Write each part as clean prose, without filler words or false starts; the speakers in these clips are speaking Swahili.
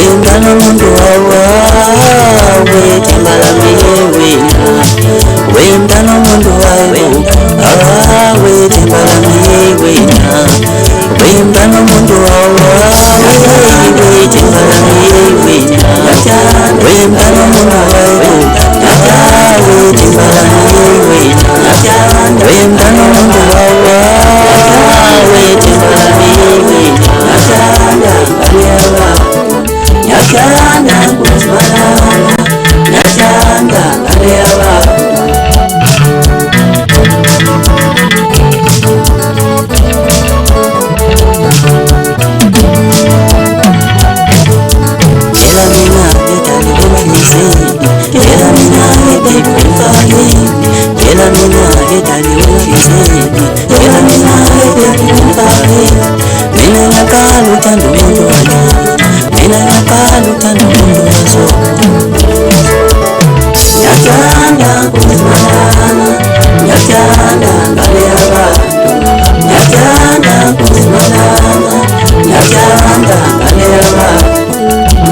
wengano mundu wawa wetimbalami wina wengano mundu wawe wetimbalami wina wengano mundu wawa wetimbalami wina wengano mundu wawe wetimbalami wina wengano mundu wawa wetimbalami wina Nyakana kuzmalana Nyakanda kalewa Kela mina getali wafise Kela mina getali wafise Kela mina getali wafise Kela mina getali wafise Mina nyakalu tando mundu wali Mina nyakalu tando mundu wazo Nyakanda kuzmalana Nyakanda kalewa Nyakanda kuzmalana Nyakanda kalewa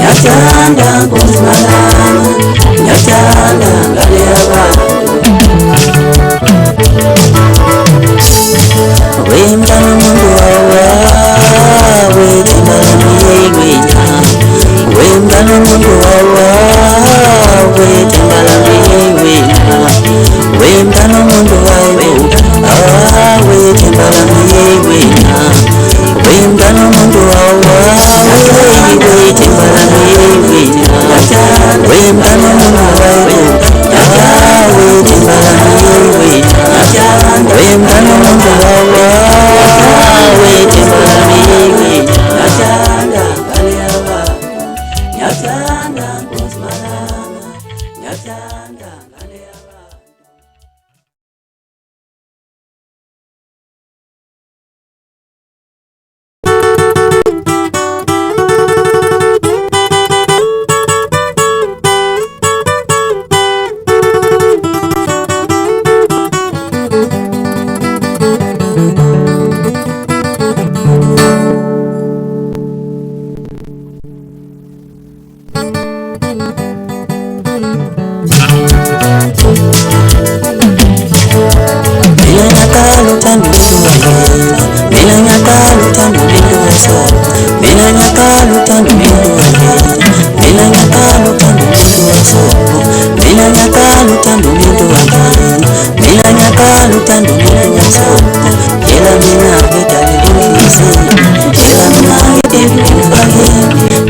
Nyakanda kuzmalana Nyakanda kalewa Wengano mundu wawa wetimbalami wina wengano mundu wawa wetimbalami wina wengano mundu wawe wetimbalami wina wengano mundu wawa wetimbalami wina wengano mundu wawe wetimbalami wina wengano mundu wawa wetimbalami wina Nyakanda kalewa Nyakanda kuzmalana Nyakanda kalewa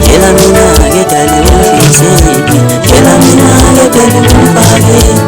Kela mina getali wafise Kela mina getali wafise